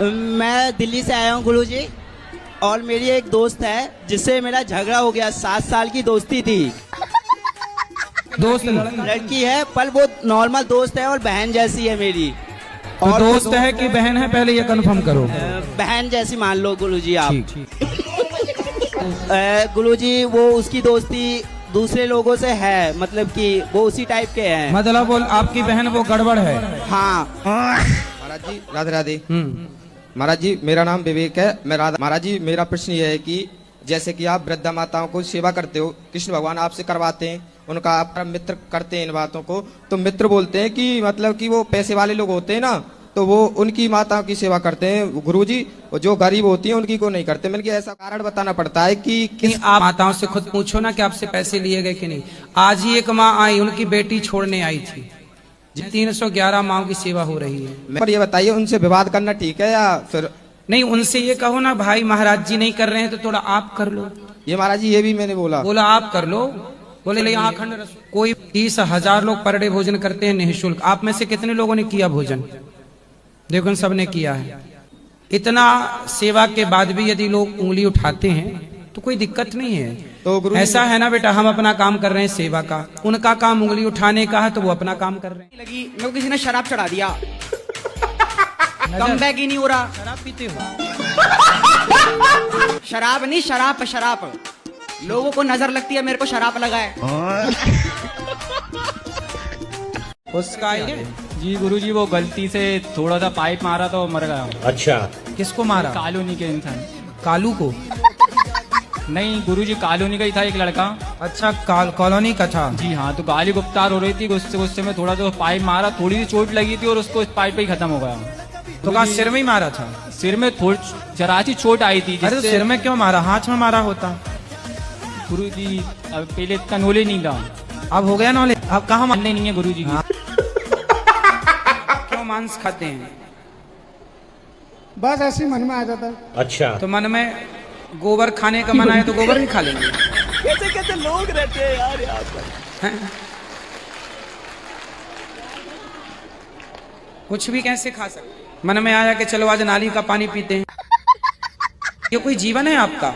मैं दिल्ली से आया हूँ गुरुजी, और मेरी एक दोस्त है जिससे मेरा झगड़ा हो गया। 7 साल की दोस्ती थी। दोस्त लड़की है पर वो नॉर्मल दोस्त है और बहन जैसी है मेरी। तो और दोस्त है कि बहन है, पहले ये कंफर्म करो। बहन जैसी मान लो गुरुजी आप। ठीक। गुरुजी वो उसकी दोस्ती दूसरे लोगों से है, मतलब कि वो उसी टाइप के हैं। मतलब वो आपकी बहन वो गड़बड़ है। हाँ। महाराज जी राधे राधे। महाराज जी मेरा नाम विवेक है, मैं राधा। महाराज जी मेरा प्रश्न ये है कि जैसे कि आप वृद्धा माताओं को सेवा करते हो, कृष्ण भगवान आपसे करवाते हैं, उनका आप मित्र करते हैं इन बातों को, तो मित्र बोलते हैं कि मतलब कि वो पैसे वाले लोग होते हैं ना, तो वो उनकी माताओं की सेवा करते हैं गुरुजी, जो गरीब होती हैं उनकी को नहीं करते। मैंने ऐसा कारण बताना पड़ता है कि आप माताओं से खुद पूछो ना कि आपसे पैसे लिए गए कि नहीं। आज ही एक माँ आई, उनकी बेटी छोड़ने आई थी। 311 माओ की सेवा हो रही है। पर ये बताइए उनसे विवाद करना ठीक है या फिर नहीं? उनसे ये कहो ना भाई महाराज जी नहीं कर रहे हैं तो थोड़ा आप कर लो। ये महाराज जी ये भी मैंने बोला आप कर लो। बोले ले यहाँ खंड रस। कोई 30,000 लोग पर डे भोजन करते हैं निःशुल्क। आप में से कितने लोगों ने किया भोजन? देखो सब ने किया है। इतना सेवा के बाद भी यदि लोग उंगली उठाते हैं तो कोई दिक्कत नहीं है। तो ऐसा है ना बेटा, हम अपना काम कर रहे हैं सेवा का, उनका काम उंगली उठाने का है तो वो अपना काम कर रहे हैं। लगी मेरे को किसी ने शराब चढ़ा दिया, कम बैक ही नहीं हो रहा। शराब पीते हो? शराब नहीं, शराब। लोगों को नजर लगती है, मेरे को शराब लगा है। उसका जी गुरुजी वो गलती से थोड़ा सा पाइप मारा तो मर गया। अच्छा, किसको मारा? कॉलोनी के इंसान। कालू को? नहीं गुरुजी, कॉलोनी का ही था एक लड़का। अच्छा, कॉलोनी का था। जी हाँ, तो गाली गुप्तार हो रही थी, गुस्से में थोड़ा जो पाइप मारा, थोड़ी सी चोट लगी थी और उसको इस पाइप पे ही खत्म हो गया। तो कहा सिर में ही मारा था? सिर में थोड़ी जरा सी चोट आई थी। अरे तो सिर में क्यों मारा? हाथ में मारा होता। गुरुजी अब पहले इतना नॉलेज नहीं था, अब हो गया नॉलेज। अब कहाँ मानने नहीं है गुरुजी। क्यों मांस खाते हैं? बस ऐसे मन में आ जाता है। अच्छा, तो मन में गोबर खाने का मन आए तो गोबर नहीं खा लेंगे। कैसे लोग रहते हैं यार यहाँ पर। कुछ भी कैसे खा सकते? मन में आया कि चलो आज नाली का पानी पीते हैं। ये कोई जीवन है आपका?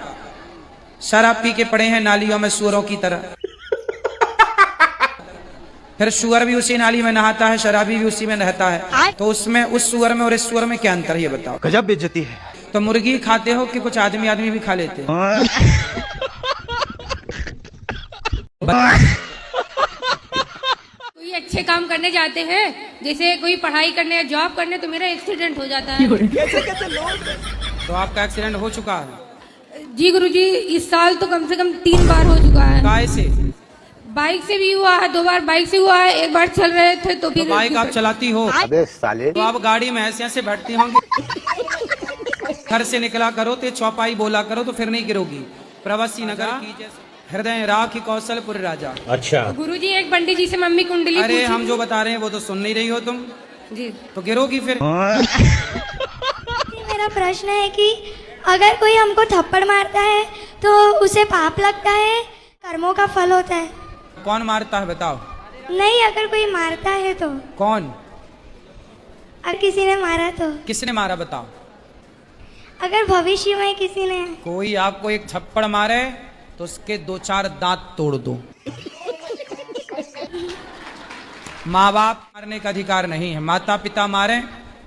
शराब पी के पड़े हैं नालियों में सुअरों की तरह। फिर सुअर भी उसी नाली में नहाता है, शराबी भी उसी में नहाता है। तो उसमें उस सुअर में और इस सुअर में क्या अंतर है ये बताओ। गजब बेइज्जती है। तो मुर्गी खाते हो कि कुछ आदमी भी खा लेते हैं? कोई अच्छे काम करने जाते हैं, जैसे कोई पढ़ाई करने या जॉब करने, तो मेरा एक्सीडेंट हो जाता है। तो आपका एक्सीडेंट हो चुका है? जी गुरुजी, इस साल तो कम से कम 3 बार हो चुका है। काय से? बाइक से भी हुआ है, 2 बार बाइक से हुआ है, 1 बार चल रहे थे तो फिर। बाइक आप चलाती हो? अबे साले। तो आप गाड़ी में ऐसे बैठती होंगी। घर से निकला करो तो चौपाई बोला करो तो फिर नहीं गिरोगी। प्रवासी नगर की जैसे हृदय राखी कौशलपुर राजा। अच्छा, गुरुजी एक पंडित जी से मम्मी कुंडली अरे पूछी। हम जो बता रहे हैं वो तो सुन नहीं रही हो तुम जी, तो गिरोगी फिर। मेरा प्रश्न है कि अगर कोई हमको थप्पड़ मारता है तो उसे पाप लगता है, कर्मों का फल होता है? कौन मारता है बताओ? नहीं, अगर कोई मारता है तो? कौन? अगर किसी ने मारा तो? किसने मारा बताओ? अगर भविष्य में किसी ने। कोई आपको एक थप्पड़ मारे तो उसके 2-4 दांत तोड़ दो। माँ बाप मारने का अधिकार नहीं है। माता पिता मारे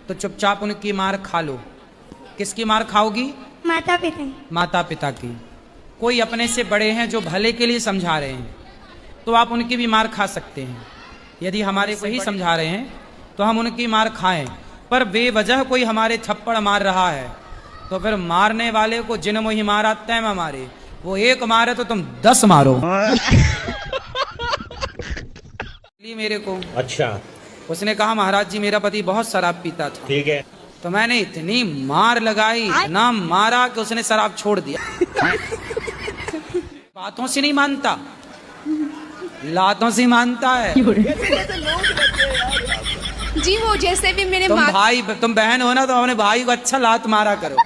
तो चुपचाप उनकी मार खा लो। किसकी मार खाओगी? माता पिता। माता पिता की। कोई अपने से बड़े हैं जो भले के लिए समझा रहे हैं तो आप उनकी भी मार खा सकते हैं। यदि हमारे को ही समझा रहे हैं तो हम उनकी मार खाएं, पर बेवजह कोई हमारे थप्पड़ मार रहा है तो फिर मारने वाले को जिन मोही मारा तैम मारे। वो एक मारे तो तुम 10 मारो। मेरे को अच्छा, उसने कहा महाराज जी मेरा पति बहुत शराब पीता था। ठीक है। तो मैंने इतनी मार लगाई, इतना मारा कि उसने शराब छोड़ दिया। बातों से नहीं मानता, लातों से मानता है। जी वो जैसे भी मेरे तुम बहन हो ना तो अपने भाई को अच्छा लात मारा करो।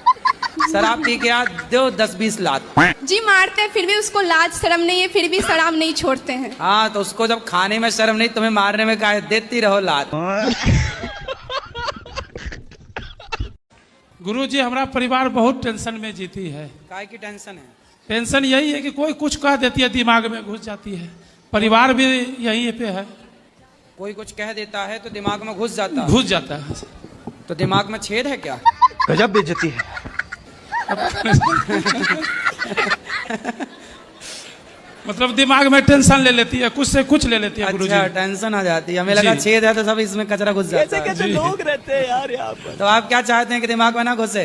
शराब पी के दो 10-20 लात। जी मारते हैं, फिर भी उसको लाज शर्म नहीं है, फिर भी शराब नहीं छोड़ते हैं। हाँ तो उसको जब खाने में शर्म नहीं, तुम्हें मारने में काहे? देती रहो लात। गुरुजी हमारा परिवार बहुत टेंशन में जीती है। काय की टेंशन है? टेंशन यही है कि कोई कुछ कह देती है, दिमाग में घुस जाती है। परिवार भी यहीं पे है। कोई कुछ कह देता है तो दिमाग में घुस जाता है। घुस जाता है। तो दिमाग में छेद है क्या? गजब बेइज्जती है। मतलब दिमाग में टेंशन ले लेती है, कुछ से कुछ ले लेती है। गुरुजी अच्छा, टेंशन आ जाती है। हमें लगा जी। छेद है तो सब इसमें कचरा घुस जाता है। कैसे लोग रहते हैं यार यहाँ पर। तो आप क्या चाहते हैं कि दिमाग में ना घुसे?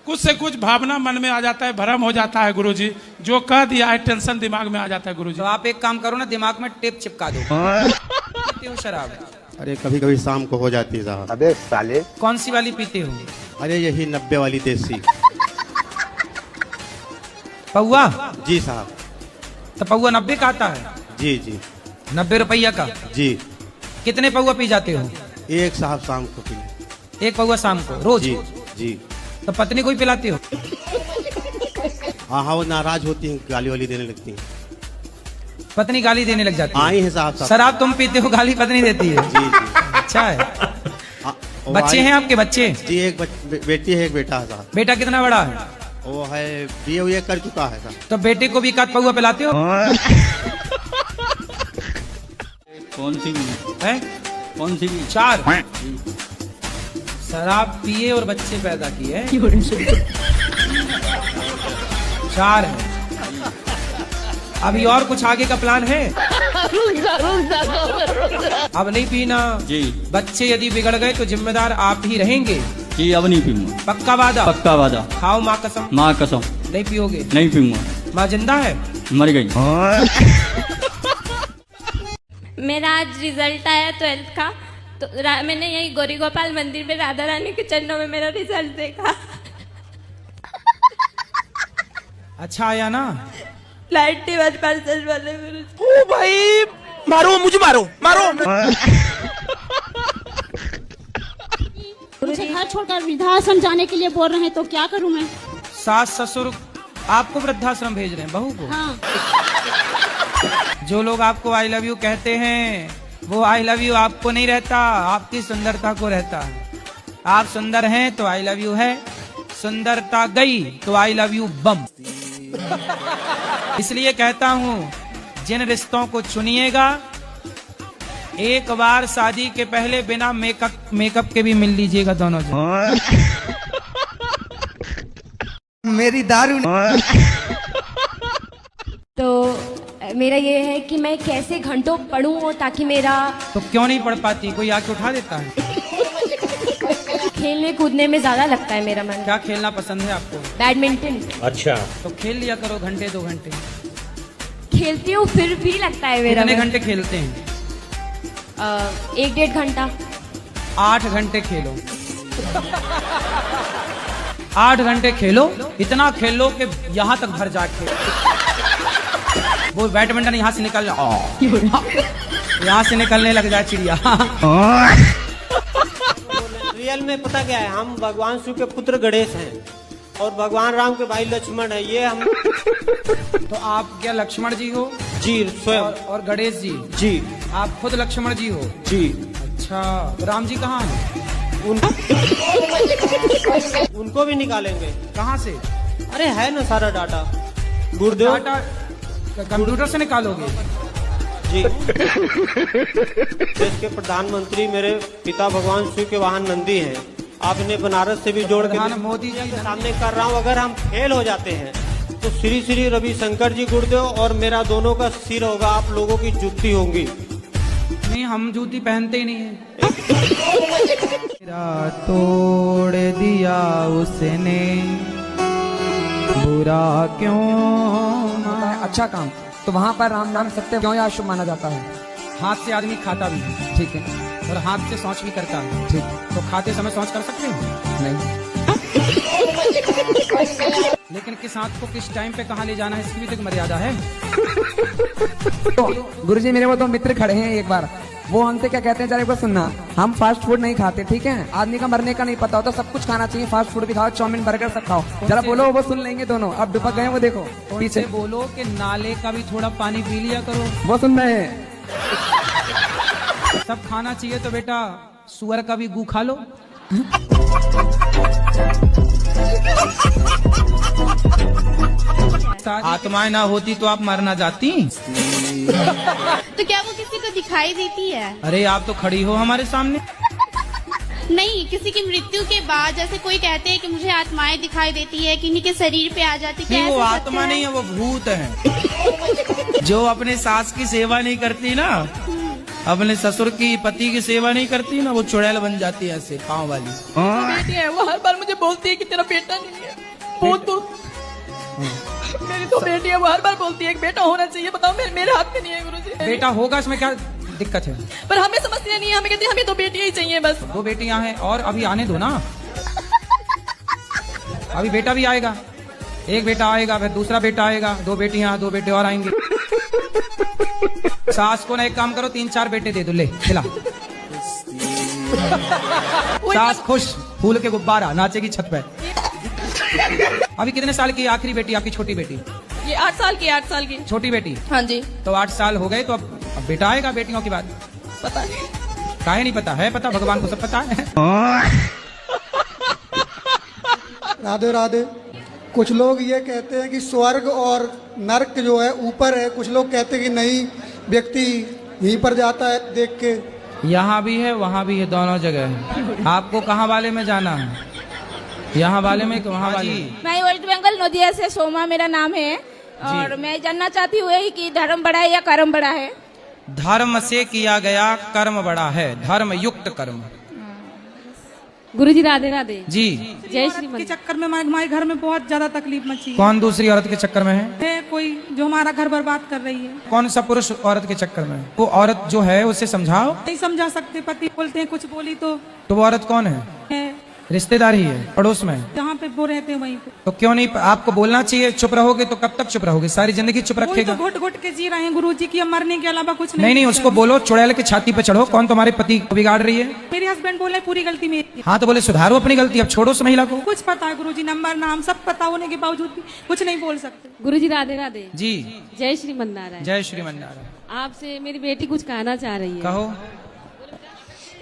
कुछ से कुछ भावना मन में आ जाता है, भ्रम हो जाता है गुरुजी। जो कह दिया है टेंशन दिमाग में आ जाता है गुरुजी। तो आप एक काम करो ना, दिमाग में टेप चिपका दो। पीते हो शराब? अरे कभी कभी शाम को हो जाती है साहब। अबे साले। कौन सी वाली पीते हो? अरे यही 90 वाली देसी। पौआ? जी साहब। तो पौआ 90 का आता है? जी जी 90 रुपया का? जी। कितने पौआ पी जाते हो? एक साहब शाम को पी। एक पौआ शाम को रोज? जी जी। तो पत्नी को ही पिलाते हो? हाँ हाँ, वो नाराज होती है, गाली वाली देने लगती है। पत्नी गाली देने लग जाती है? आई है साहब। शराब तुम पीते हो, गाली पत्नी देती है? जी जी। अच्छा है। वो बच्चे हैं आपके? बच्चे? जी, एक बेटी है, एक बेटा है साहब। बेटा कितना बड़ा है? वो है BA कर चुका है साहब। तो बेटे को भी एक आध पौआ पिलाते हो? कौन सी है? कौन सी? 4 शराब पिए और बच्चे पैदा किए। 4 है। अभी और कुछ आगे का प्लान है? अब नहीं पीना जी। बच्चे यदि बिगड़ गए तो जिम्मेदार आप ही रहेंगे? जी अब नहीं पीऊंगा। पक्का वादा? पक्का वादा। खाओ माँ कसम। माँ कसम। नहीं पियोगे? नहीं पीऊंगा। माँ जिंदा है? मर गई। मेरा आज रिजल्ट आया 12th का, तो मैंने यही गौरी गोपाल मंदिर में राधा रानी के चरणों में मेरा रिजल्ट देखा। अच्छा आया ना? 91% वाले। ओ भाई मारो, मुझे मारो मारो। मुझे घर छोड़कर वृद्धाश्रम जाने के लिए बोल रहे हैं, तो क्या करूं मैं? सास ससुर आपको वृद्धाश्रम भेज रहे हैं, बहू को? हाँ। जो लोग आपको आई लव यू कहते हैं वो आई लव यू आपको नहीं रहता, आपकी सुंदरता को रहता है। आप सुंदर हैं तो आई लव यू है, सुंदरता गई तो आई लव यू बम। इसलिए कहता हूं, जिन रिश्तों को चुनिएगा एक बार शादी के पहले बिना मेकअप के भी मिल लीजिएगा दोनों जन। मेरी दारू। तो मेरा ये है कि मैं कैसे घंटों पढूं ताकि मेरा। तो क्यों नहीं पढ़ पाती? कोई आके उठा देता है? खेलने कूदने में ज्यादा लगता है मेरा मन। क्या खेलना पसंद है आपको? बैडमिंटन। अच्छा। तो खेल लिया करो घंटे 2 घंटे। खेलती हूँ फिर भी लगता है मेरा कितने मन। घंटे खेलते हैं? 1-1.5 घंटा। 8 घंटे खेलो। 8 घंटे खेलो, इतना खेलो कि यहाँ तक भर जाके वो बैडमिंटन यहाँ से निकल यहाँ से निकलने लग जाए चिड़िया। रियल में पता क्या है, हम भगवान शिव के पुत्र गणेश हैं और भगवान राम के भाई लक्ष्मण है। ये हम। तो आप क्या लक्ष्मण जी हो? जी स्वयं। और गणेश जी? जी। आप खुद लक्ष्मण जी हो? जी। अच्छा, तो राम जी कहाँ हैं? उनको भी निकालेंगे। कहाँ से? अरे है ना सारा डाटा गुरुदेव। डाटा कंप्यूटर से निकालोगे? जी। देश के प्रधानमंत्री मेरे पिता भगवान शिव के वाहन नंदी हैं। आपने बनारस से भी जोड़ के मोदी जी के सामने कर रहा हूँ। अगर हम फेल हो जाते हैं तो श्री श्री रविशंकर जी गुरुदेव और मेरा दोनों का सिर होगा, आप लोगों की जूती होंगी। नहीं, हम जूती पहनते ही नहीं है। तोड़ दिया उसने, बुरा क्यों? अच्छा काम। तो वहाँ पर राम नाम सत्य क्यों या शुभ माना जाता है? हाथ से आदमी खाता भी है, ठीक है, और हाथ से शौच भी करता है, ठीक। तो खाते समय शौच कर सकते हो? नहीं। लेकिन किस हाथ को किस टाइम पे कहाँ ले जाना है, इसकी भी तो एक मर्यादा है। तो गुरुजी मेरे वो 2 मित्र खड़े हैं, एक बार वो हमसे क्या कहते हैं, जरा एक बार सुनना। हम फास्ट फूड नहीं खाते, ठीक है? आदमी का मरने का नहीं पता होता, सब कुछ खाना चाहिए, फास्ट फूड भी खाओ, चाउमीन बर्गर सब खाओ। जरा बोलो, वो सुन लेंगे दोनों। अब दुपक गए वो, देखो पीछे। बोलो कि नाले का भी थोड़ा पानी पी लिया करो। वो सुन रहे हैं। सब खाना चाहिए तो बेटा सुअर का भी गू खा लो। आत्माएं ना होती तो आप मर ना जाती। तो क्या वो किसी को दिखाई देती है? अरे आप तो खड़ी हो हमारे सामने। नहीं, किसी की मृत्यु के बाद जैसे कोई कहते हैं कि मुझे आत्माएं दिखाई देती है, किन्हीं के शरीर पे आ जाती है। वो आत्मा नहीं है, वो भूत है। जो अपने सास की सेवा नहीं करती ना, अपने ससुर की पति की सेवा नहीं करती ना, वो चुड़ैल बन जाती है ऐसे पाँव वाली। बेटी है, वो हर बार मुझे बोलती है कि तेरा बेटा नहीं है। बहुत मेरी तो बेटी है, वो हर बार बोलती है एक बेटा होना चाहिए। बताओ मेरे हाथ में नहीं है गुरुजी। बेटा होगा, इसमें क्या दिक्कत है? पर हमें समस्या नहीं है, हमें कहते हैं हमें 2 बेटियां ही चाहिए बस। 2 बेटियां हैं और अभी आने दो ना, अभी बेटा भी आएगा। एक बेटा आएगा, फिर दूसरा बेटा आएगा, 2 बेटियां, 2 बेटे और आएंगे। सास को ना एक काम करो, 3-4 बेटे दे दो, ले खिला। सास खुश, फूल के गुब्बारा, नाचेगी छत पे। अभी कितने साल की आखिरी बेटी आपकी? छोटी बेटी ये 8 साल की। 8 साल की छोटी बेटी? हाँ जी। तो 8 साल हो गए, तो अब बेटा आएगा। बेटियों की बात पता नहीं, काहे नहीं पता है? पता, भगवान को सब पता है। राधे राधे। कुछ लोग ये कहते हैं कि स्वर्ग और नर्क जो है ऊपर है, कुछ लोग कहते हैं कि नहीं, व्यक्ति यहीं पर जाता है देख के। यहाँ भी है, वहाँ भी है, दोनों जगह है। आपको कहाँ वाले में जाना है? यहाँ वाले में, वहाँ वाले? मैं वेस्ट बंगाल नदिया से सोमा मेरा नाम है, और मैं जानना चाहती हूँ कि धर्म बड़ा है या कर्म बड़ा है? धर्म से किया गया कर्म बड़ा है, धर्म युक्त कर्म। गुरुजी राधे राधे जी। जय श्री के चक्कर में हमारे घर में बहुत ज्यादा तकलीफ मची। कौन दूसरी औरत के चक्कर में है? कोई जो हमारा घर बर्बाद कर रही है। कौन सा पुरुष औरत के चक्कर में? वो औरत जो है उसे समझाओ। नहीं समझा सकते, पति बोलते हैं कुछ बोली तो वो औरत कौन है? रिश्तेदार ही है, पड़ोस में, जहाँ पे वो रहते हैं वहीं पे। तो क्यों नहीं आपको बोलना चाहिए? चुप रहोगे तो कब तक चुप रहोगे? सारी जिंदगी चुप रखेगा? तो घुट घुट के जी रहे हैं गुरुजी की, मरने के अलावा कुछ नहीं। नहीं, उसको बोलो चुड़ैल की छाती पे चढ़ो। कौन तुम्हारे पति को बिगाड़ रही है? मेरे हस्बैंड बोले पूरी गलती मेरी। हाँ तो बोले सुधारो अपनी गलती, अब छोड़ो उस महिला को। कुछ पता है गुरुजी, नंबर नाम सब पता होने के बावजूद भी कुछ नहीं बोल सकते। गुरुजी राधे राधे। जी। जय श्रीमन नारायण। जय श्रीमन नारायण। आपसे मेरी बेटी कुछ कहना चाह रही है। कहो।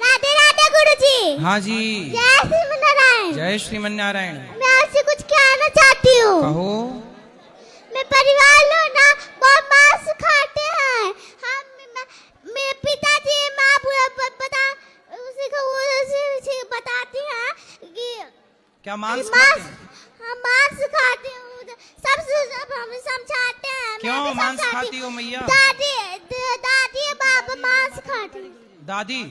राधे राधे गुरुजी। हाँ जी। जय श्रीमन नारायण। जय श्रीमन नारायण। मैं आपसे कुछ कहना चाहती हूँ। कहो। मैं परिवार लोग ना बहुत मांस खाते हैं। हम मेरे पिताजी माँ बता उसी को बताती हैं कि क्या मांस हम मांस खाते हैं। सब हम समझाते हैं। क्यों मांस खाती हो मैया? दादी बाबा मांस खाती। दादी।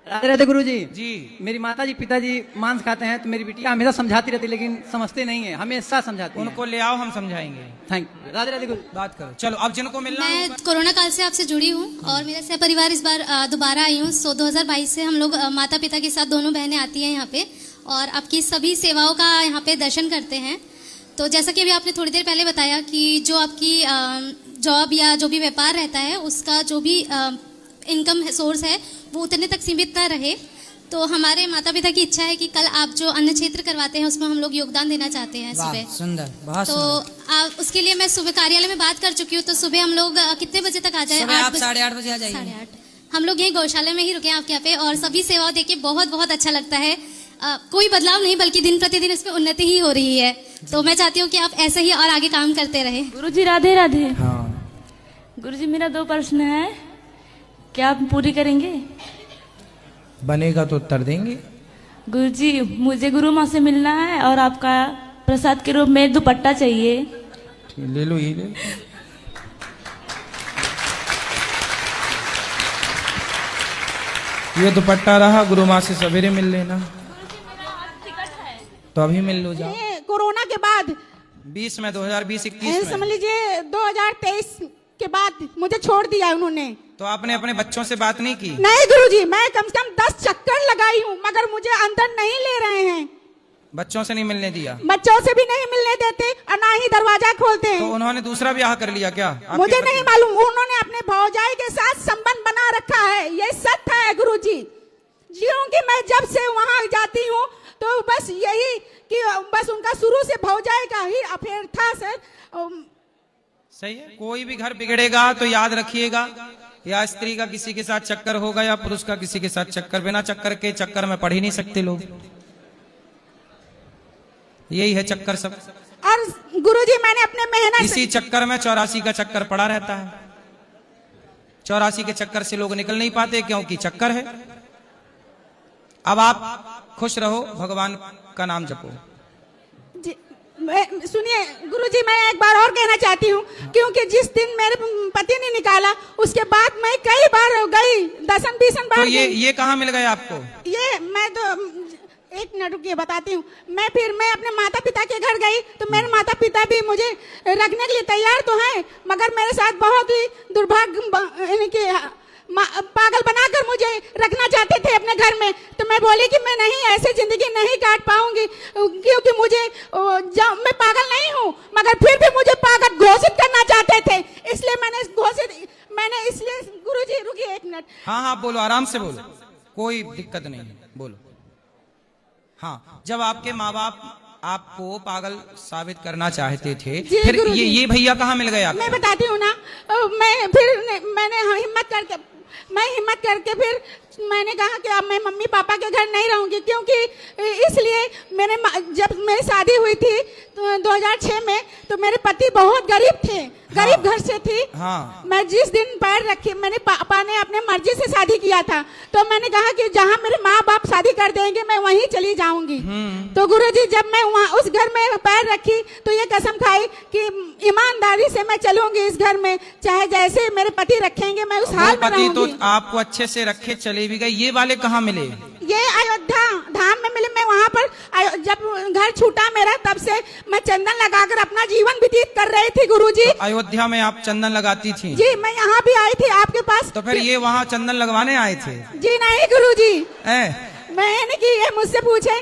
राधे राधे गुरुजी। जी। मेरी माताजी पिताजी मांस खाते हैं, तो मेरी बिटिया हमेशा समझाती रहती, लेकिन समझते नहीं है, हमेशा समझाती है। उनको ले आओ, हम समझाएंगे। Thank you. राधे राधे गुरु। बात करो। चलो अब जिनको मिलना। मैं कोरोना काल से आपसे जुड़ी हूँ और मेरा सह परिवार इस बार दोबारा आई हूँ। 2022 से हम लोग माता पिता के साथ दोनों बहनें आती हैं यहाँ पे और आपकी सभी सेवाओं का यहाँ पे दर्शन करते हैं। तो जैसा कि अभी आपने थोड़ी देर पहले बताया कि जो आपकी जॉब या जो भी व्यापार रहता है उसका जो भी इनकम सोर्स है वो उतने तक सीमित ना रहे। तो हमारे माता पिता की इच्छा है कि कल आप जो अन्न क्षेत्र करवाते हैं उसमें हम लोग योगदान देना चाहते हैं सुबह। सुंदर, बहुत तो आप उसके लिए मैं सुबह कार्यालय में बात कर चुकी हूँ। तो सुबह हम लोग कितने बजे तक आ जाए? 8:30 बजे आ जाइए। 8:30 हम लोग यही गौशाला में ही रुके आपके यहाँ पे और सभी सेवाओं देख के बहुत बहुत अच्छा लगता है। कोई बदलाव नहीं बल्कि दिन प्रतिदिन इसमें उन्नति ही हो रही है। तो मैं चाहती हूँ कि आप ऐसे ही और आगे काम करते रहे। गुरुजी राधे राधे। हाँ। गुरुजी मेरा 2 प्रश्न है, क्या आप पूरी करेंगे? बनेगा तो उत्तर देंगे। गुरुजी मुझे गुरु माँ से मिलना है और आपका प्रसाद के रूप में दुपट्टा चाहिए। ले लो, ये ले लो। ये दुपट्टा रहा, गुरु माँ से सवेरे मिल लेना। तो अभी मिल लो, जाओ। कोरोना के बाद 20 में 2020-21 समझ लीजिए 2023 के बाद मुझे छोड़ दिया उन्होंने। तो आपने अपने बच्चों से बात नहीं की? नहीं गुरुजी, मैं कम से कम 10 चक्कर लगाई हूँ मगर मुझे अंदर नहीं ले रहे हैं। बच्चों से नहीं मिलने दिया? बच्चों से भी नहीं मिलने देते और ना ही दरवाजा खोलते हैं। तो उन्होंने दूसरा ब्याह कर लिया क्या? मुझे नहीं मालूम, उन्होंने अपने भौजाई के साथ संबंध बना रखा है, ये सत्य है गुरुजी। क्योंकि मैं जब से वहाँ जाती हूँ तो बस यही कि बस उनका शुरू से भौजाई का ही अफेयर था सर। सही है। कोई भी घर बिगड़ेगा तो याद रखिएगा, या स्त्री का किसी के साथ चक्कर होगा या पुरुष का किसी के साथ चक्कर। बिना चक्कर के चक्कर में पढ़ ही नहीं सकते लोग, यही है चक्कर सब। और गुरुजी मैंने अपने मेहनत इसी चक्कर में 84 का चक्कर पड़ा रहता है। 84 के चक्कर से लोग निकल नहीं पाते क्योंकि चक्कर है। अब आप खुश रहो, भगवान का नाम जपो। सुनिए गुरुजी, मैं एक बार और कहना चाहती हूँ, क्योंकि जिस दिन मेरे पति ने निकाला उसके बाद मैं कई बार गई, 10-20 बार। तो ये कहाँ मिल गए आपको? ये मैं तो एक मिनट रुकिए बताती हूँ। मैं अपने माता पिता के घर गई तो मेरे माता पिता भी मुझे रखने के लिए तैयार तो हैं, मगर मेरे साथ बहुत ही दुर्भाग्य पागल बनाकर मुझे रखना चाहते थे अपने घर में। तो मैं बोली कि मैं नहीं, ऐसे जिंदगी नहीं काट पाऊंगी, क्योंकि मुझे मैं पागल नहीं हूँ, मगर फिर भी मुझे पागल घोषित करना चाहते थे। इसलिए मैंने इसलिए गुरुजी रुकिए एक मिनट। हाँ बोलो, आराम से बोलो, कोई दिक्कत नहीं है, बोलो। हाँ, जब आपके माँ बाप आपको पागल साबित करना चाहते थे, फिर ये भैया कहाँ मिल गए? मैं बताती हूँ ना, मैंने हिम्मत करके फिर मैंने कहा कि अब मैं मम्मी पापा के घर नहीं रहूंगी, क्योंकि इसलिए जब मेरी शादी हुई थी तो 2006 में, तो मेरे पति बहुत गरीब थे, गरीब घर से थी। हाँ। मैं जिस दिन पैर रखी, मैंने पापा ने अपने मर्जी से शादी किया था, तो मैंने कहा कि जहाँ मेरे माँ बाप शादी कर देंगे मैं वहीं चली जाऊंगी। तो गुरुजी जब मैं वहाँ उस घर में पैर रखी तो ये कसम खाई कि ईमानदारी से मैं चलूंगी इस घर में, चाहे जैसे मेरे पति रखेंगे मैं उस हाल में रहूंगी। तो आपको अच्छे से रखे चले भी गए। ये वाले कहाँ मिले? ये अयोध्या धाम में मिले। मैं वहाँ पर जब घर छूटा मेरा, तब से मैं चंदन लगाकर अपना जीवन व्यतीत कर रही थी गुरुजी। तो अयोध्या में आप चंदन लगाती थी? जी, मैं यहाँ भी आई थी आपके पास। तो फिर ये वहाँ चंदन लगवाने आए थे? जी नहीं गुरुजी, मैंने कि ये मुझसे पूछे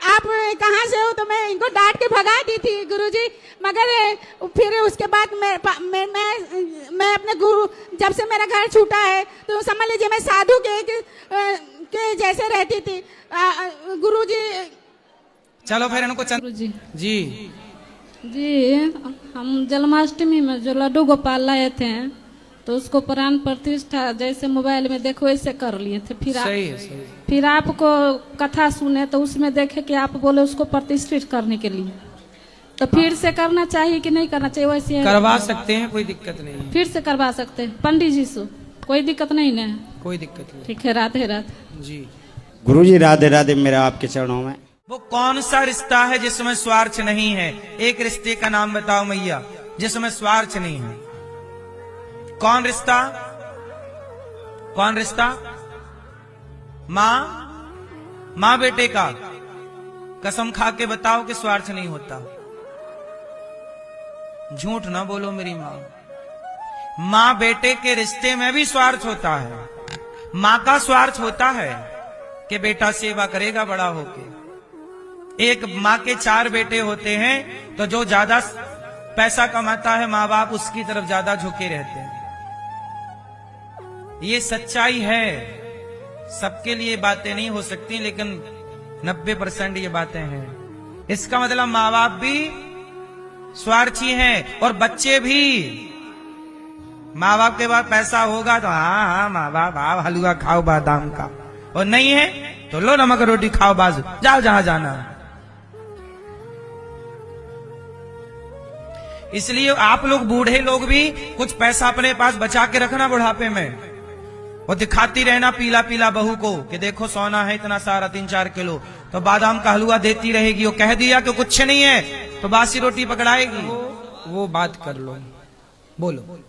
आप कहाँ से हो, तो मैं इनको डांट के भगा दी थी गुरुजी। मगर फिर उसके बाद मैं अपने गुरु, जब से मेरा घर छूटा है तो समझ लीजिए मैं साधु के जैसे रहती थी गुरुजी। चलो फिर इनको जी हम जन्माष्टमी में जो लड्डू गोपाल लाए थे तो उसको प्राण प्रतिष्ठा जैसे मोबाइल में देखो वैसे कर लिए थे। फिर आपको कथा सुने तो उसमें देखे कि आप बोले उसको प्रतिष्ठित करने के लिए, तो फिर से करना चाहिए कि नहीं करना चाहिए? वैसे करवा सकते हैं, कोई दिक्कत नहीं है। फिर से करवा सकते हैं पंडित जी से, कोई दिक्कत नहीं ना? कोई दिक्कत नहीं। ठीक है, राधे राधे जी। गुरुजी राधे राधे, मेरा आपके चरणों में। वो कौन सा रिश्ता है जिसमें स्वार्थ नहीं है? एक रिश्ते का नाम बताओ मैया जिसमें स्वार्थ नहीं है। कौन रिश्ता? कौन रिश्ता? माँ बेटे का। कसम खा के बताओ कि स्वार्थ नहीं होता। झूठ ना बोलो मेरी माँ बेटे के रिश्ते में भी स्वार्थ होता है। माँ का स्वार्थ होता है कि बेटा सेवा करेगा बड़ा होके। एक माँ के 4 बेटे होते हैं तो जो ज्यादा पैसा कमाता है माँ बाप उसकी तरफ ज्यादा झुके रहते हैं। ये सच्चाई है। सबके लिए बातें नहीं हो सकती, लेकिन 90% ये बातें हैं। इसका मतलब माँ बाप भी स्वार्थी हैं और बच्चे भी। माँ बाप के पास पैसा होगा तो हाँ माँ बाप आप हलवा खाओ बादाम का, और नहीं है तो लो नमक रोटी खाओ बाजू, जाओ जहां जाना। इसलिए आप लोग बूढ़े लोग भी कुछ पैसा अपने पास बचा के रखना बुढ़ापे में, और दिखाती रहना पीला पीला बहू को कि देखो सोना है इतना सारा 3-4 किलो, तो बादाम का हलवा देती रहेगी। वो कह दिया कि कुछ नहीं है तो बासी रोटी पकड़ाएगी। वो बात कर लो, बोलो।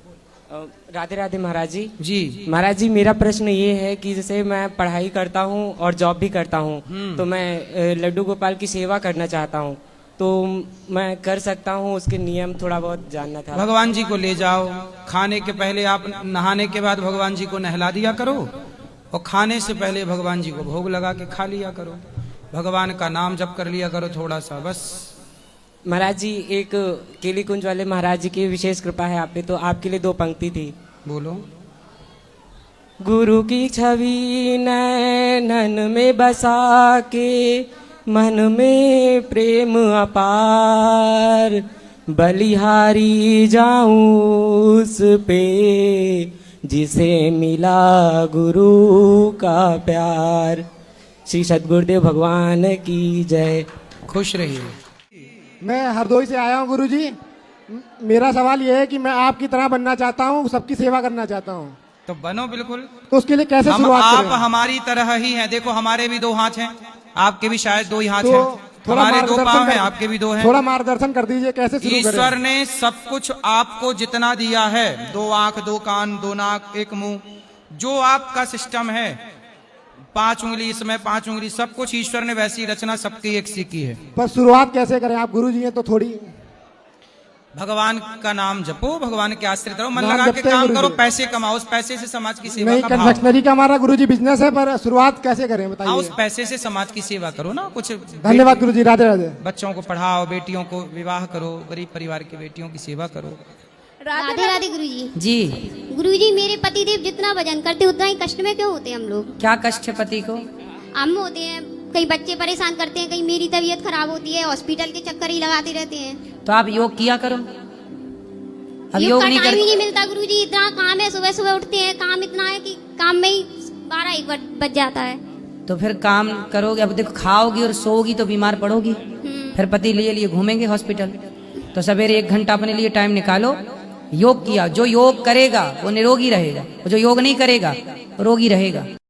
राधे राधे महाराज जी। जी महाराज जी, मेरा प्रश्न ये है कि जैसे मैं पढ़ाई करता हूँ और जॉब भी करता हूँ, तो मैं लड्डू गोपाल की सेवा करना चाहता हूँ, तो मैं कर सकता हूँ? उसके नियम थोड़ा बहुत जानना था। भगवान जी को ले जाओ, खाने के पहले आप नहाने के बाद भगवान जी को नहला दिया करो, और खाने से पहले भगवान जी को भोग लगा के खा लिया करो। भगवान का नाम जप कर लिया करो थोड़ा सा, बस। महाराज जी, एक केली कुंज वाले महाराज जी की विशेष कृपा है आप पे, तो आपके लिए 2 पंक्ति थी। बोलो। गुरु की छवि नैनन में बसा के मन में प्रेम अपार, बलिहारी जाऊं उस पे जिसे मिला गुरु का प्यार। श्री सद्गुरुदेव भगवान की जय। खुश रहिए। मैं हरदोई से आया हूँ गुरुजी। मेरा सवाल ये है कि मैं आपकी तरह बनना चाहता हूँ, सबकी सेवा करना चाहता हूँ। तो बनो बिल्कुल। तो उसके लिए कैसे शुरुआत आप करें? हमारी तरह ही हैं। देखो हमारे भी 2 हाथ हैं, आपके भी शायद 2 ही हाथ तो हैं। थोड़ा हमारे 2 मार्गदर्शन पाँव हैं, कर- आपके भी 2 हैं। थोड़ा मार्गदर्शन कर दीजिए कैसे शुरू करें? ईश्वर ने सब कुछ आपको जितना दिया है, 2 आंख, 2 कान, 2 नाक, 1 मुंह, जो आपका सिस्टम है, 5 उंगली इसमें, 5 उंगली, सब कुछ ईश्वर ने वैसी रचना सबकी एक सी की है। पर शुरुआत कैसे करें? आप गुरुजी हैं तो थोड़ी भगवान का नाम जपो, भगवान के आश्रित रहो, मन नाम लगा के जपते हैं काम गुरुजी। करो, पैसे कमाओ, उस पैसे से समाज की सेवा नहीं, का भाव। कन्फेक्शनरी का हमारा गुरुजी बिजनेस है, पर शुरुआत कैसे करें हाँ, बताइए। उस पैसे से समाज की सेवा करो ना कुछ। धन्यवाद गुरुजी, राधे राधे। बच्चों को पढ़ाओ, बेटियों को विवाह करो, गरीब परिवार की बेटियों की सेवा करो। राधे राधे गुरुजी। जी गुरुजी, मेरे पतिदेव जितना भजन करते उतना ही कष्ट में क्यों होते हैं हम लोग? क्या कष्ट है पति को? हम होते हैं, कई बच्चे परेशान करते हैं, कहीं मेरी तबीयत खराब होती है, हॉस्पिटल के चक्कर ही लगाते रहते हैं। तो आप योग किया करो। अब योग योग का नहीं टाइम कर ही नहीं मिलता गुरुजी, इतना काम है, सुबह सुबह उठते हैं, काम इतना है कि काम में ही 12-1 बज जाता है। तो फिर काम करोगे, अब देखो खाओगी और सोओगी तो बीमार पड़ोगी, फिर पति लिए घूमेंगे हॉस्पिटल। तो सवेरे 1 घंटा अपने लिए टाइम निकालो, योग किया। जो योग करेगा वो निरोगी रहेगा, और जो योग नहीं करेगा रोगी रहेगा।